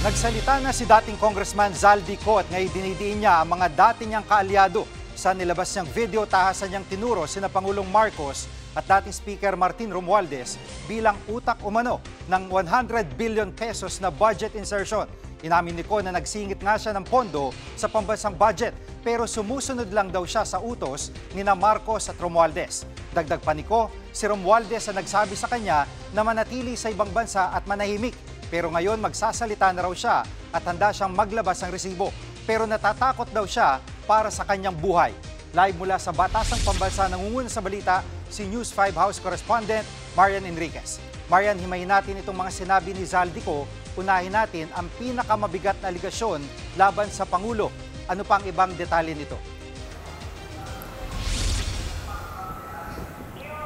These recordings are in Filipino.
Nagsalita na si dating Congressman Zaldico at ngayon dinidiin niya ang mga dati niyang kaalyado sa nilabas niyang video tahasan niyang tinuro sina Pangulong Marcos at dating Speaker Martin Romualdez bilang utak umano ng 100 billion pesos na budget insertion. Inamin ni Ko na nagsingit nga siya ng pondo sa pambansang budget pero sumusunod lang daw siya sa utos ni na Marcos at Romualdez. Dagdag pa ni Ko, si Romualdez ang nagsabi sa kanya na manatili sa ibang bansa at manahimik. Pero ngayon magsasalita na raw siya at handa siyang maglabas ng resibo. Pero natatakot daw siya para sa kanyang buhay. Live mula sa Batasang Pambansa, nangunguna sa balita si News 5 House Correspondent Marian Enriquez. Marian, himayin natin itong mga sinabi ni Zaldico. Unahin natin ang pinakamabigat na aligasyon laban sa Pangulo. Ano pang ibang detalye nito?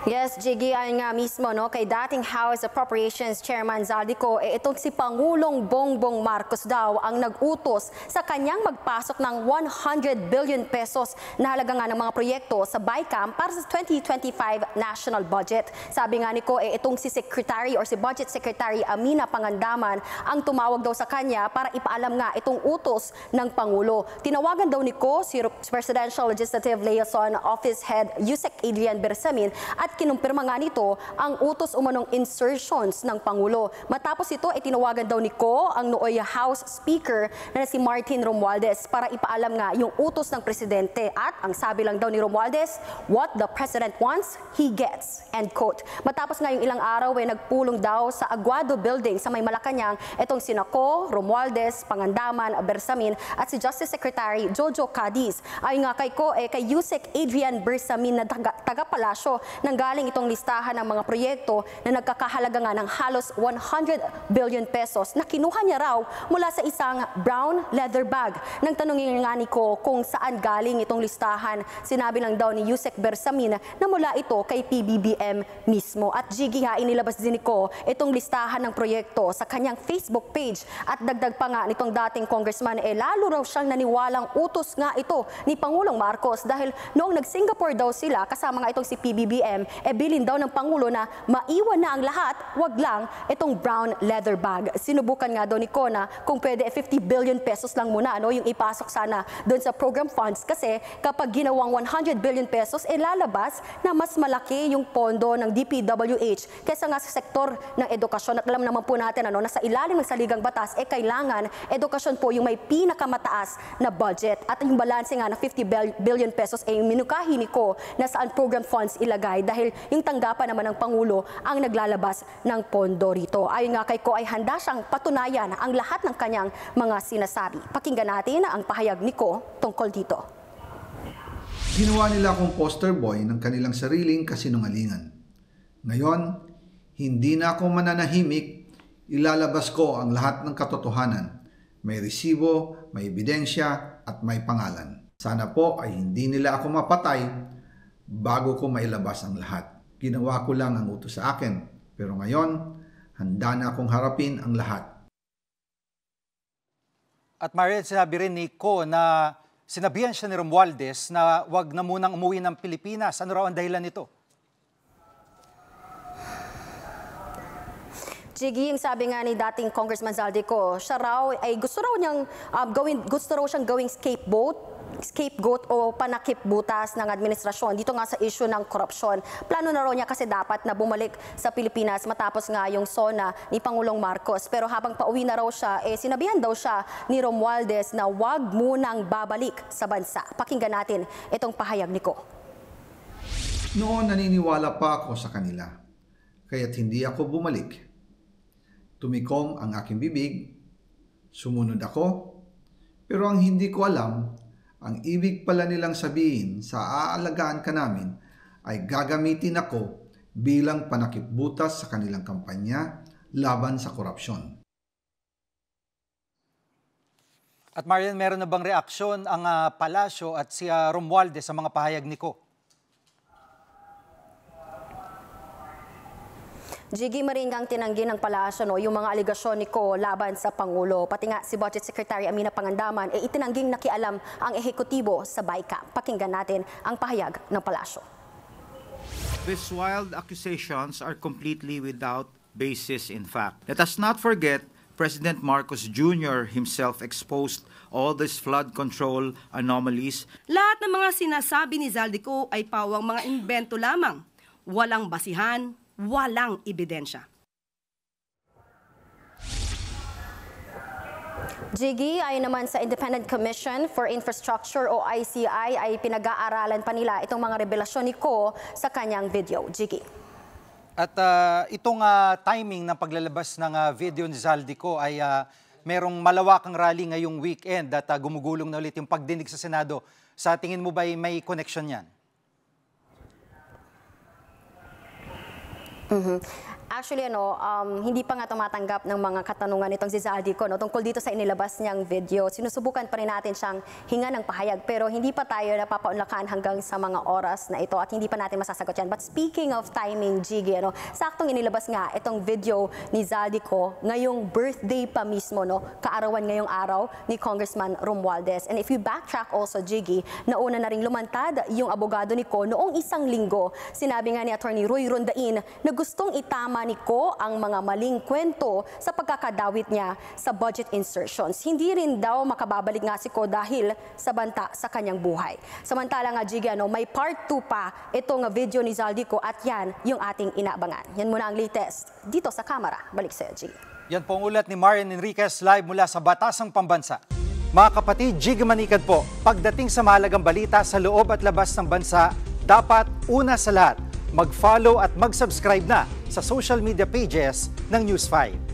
Yes, Jiggy, ay nga mismo kay dating House Appropriations Chairman Zaldico, itong si Pangulong Bongbong Marcos daw ang nag-utos sa kanyang magpasok ng 100 billion pesos na halaga nga ng mga proyekto sa BICAM para sa 2025 national budget. Sabi nga ni Ko, itong si Secretary or si Budget Secretary Amina Pangandaman ang tumawag daw sa kanya para ipaalam nga itong utos ng Pangulo. Tinawagan daw ni Ko si Presidential Legislative Liaison Office Head Yusek Adrian Bersamin at kinumpirma nga nito ang utos umanong insertions ng Pangulo. Matapos ito ay tinawagan daw ni Ko ang nooy House Speaker na si Martin Romualdez para ipaalam nga yung utos ng Presidente at ang sabi lang daw ni Romualdez, what the President wants, he gets. End quote. Matapos nga yung ilang araw ay nagpulong daw sa Aguado Building sa may Malacanang itong sina Ko, Romualdez, Pangandaman, Bersamin at si Justice Secretary Jojo Cadiz. Ay nga kay Ko kay Yusek Adrian Bersamin na taga-palasyo ng galing itong listahan ng mga proyekto na nagkakahalaga nga ng halos 100 billion pesos na kinuha niya raw mula sa isang brown leather bag. Nang tanongin nga ni Ko kung saan galing itong listahan, sinabi lang daw ni Yusek Bersamin na mula ito kay PBBM mismo. At Jiggy nga inilabas din ni Ko itong listahan ng proyekto sa kanyang Facebook page at dagdag pa nga nitong dating congressman lalo raw siyang naniwalang utos nga ito ni Pangulong Marcos dahil noong nag-Singapore daw sila kasama nga itong si PBBM bilin daw ng Pangulo na maiwan na ang lahat, wag lang itong brown leather bag. Sinubukan nga daw ni Ko na kung pwede 50 billion pesos lang muna yung ipasok sana doon sa program funds kasi kapag ginawang 100 billion pesos lalabas na mas malaki yung pondo ng DPWH kaysa nga sa sektor ng edukasyon. At alam naman po natin nasa ilalim ng saligang batas kailangan edukasyon po yung may pinakamataas na budget at yung balanse nga na 50 billion pesos yung minukahi ni Ko na saan program funds ilagay dahil yung tanggapan naman ng Pangulo ang naglalabas ng pondo rito. Ayon nga kay Ko ay handa siyang patunayan ang lahat ng kanyang mga sinasabi. Pakinggan natin ang pahayag ni Ko tungkol dito. Ginawa nila akong poster boy ng kanilang sariling kasinungalingan. Ngayon, hindi na ako mananahimik, ilalabas ko ang lahat ng katotohanan. May resibo, may ebidensya at may pangalan. Sana po ay hindi nila ako mapatay bago ko mailabas ang lahat. Ginawa ko lang ang utos sa akin, pero ngayon, handa na akong harapin ang lahat. At Marian, sinabi rin ni Ko na sinabihan siya ni Romualdez na wag na munang umuwi ng Pilipinas. Ano raw ang dahilan nito? Jiggy, yung sabi nga ni dating Congressman Zaldico, siya raw ay gusto raw siyang gawing scapegoat o panakip butas ng administrasyon dito nga sa issue ng korupsyon. Plano na raw niya kasi dapat na bumalik sa Pilipinas matapos nga yung SONA ni Pangulong Marcos. Pero habang pauwi na raw siya, sinabihan daw siya ni Romualdez na wag munang babalik sa bansa. Pakinggan natin itong pahayag ni Ko. Noon naniniwala pa ako sa kanila, kaya't hindi ako bumalik. Tumikom ang aking bibig, sumunod ako, pero ang hindi ko alam, ang ibig pala nilang sabihin sa aalagaan ka namin ay gagamitin ako bilang panakipbutas sa kanilang kampanya laban sa korupsyon. At Marian, meron na bang reaksyon ang palasyo at si Romualdez sa mga pahayag ni Ko? Jiggy, maringang tinanggi ng palasyo yung mga aligasyon ni Ko laban sa Pangulo. Pati nga si Budget Secretary Amina Pangandaman itinangging nakialam ang ehekutibo sa BICAM. Pakinggan natin ang pahayag ng palasyo. These wild accusations are completely without basis in fact. Let us not forget President Marcos Jr. himself exposed all these flood control anomalies. Lahat ng mga sinasabi ni Zaldico ay pawang mga imbento lamang. Walang basihan, walang ebidensya. Jiggy, ay naman sa Independent Commission for Infrastructure o ICI ay pinag-aaralan pa nila itong mga revelasyon ni Ko sa kanyang video. Jiggy. At itong timing ng paglalabas ng video ni Zaldico ay merong malawakang rally ngayong weekend at gumugulong na ulit yung pagdinig sa Senado. Sa tingin mo ba may connection yan? Actually, hindi pa nga tumatanggap ng mga katanungan itong si Zaldico tungkol dito sa inilabas niyang video. Sinusubukan pa rin natin siyang hinga ng pahayag pero hindi pa tayo napapaunlakan hanggang sa mga oras na ito at hindi pa natin masasagot yan. But speaking of timing, Jiggy, saktong inilabas nga itong video ni Zaldico ngayong birthday pa mismo, kaarawan ngayong araw ni Congressman Romualdez. And if you backtrack also, Jiggy, nauna na ring lumantad yung abogado ni Ko noong isang linggo. Sinabi nga ni Attorney Roy Rondain na gustong itama ni Ko ang mga maling kwento sa pagkakadawit niya sa budget insertions. Hindi rin daw makababalik nga si Ko dahil sa banta sa kanyang buhay. Samantala nga, Jiggy, may part 2 pa itong video ni Zaldico at yan yung ating inaabangan. Yan muna ang latest dito sa kamera. Balik sa'yo, Jiggy. Yan po ang ulat ni Marian Enriquez live mula sa Batasang Pambansa. Mga kapatid, Jiggy Manikad po, pagdating sa mahalagang balita sa loob at labas ng bansa, dapat una sa lahat, mag-follow at mag-subscribe na sa social media pages ng News 5.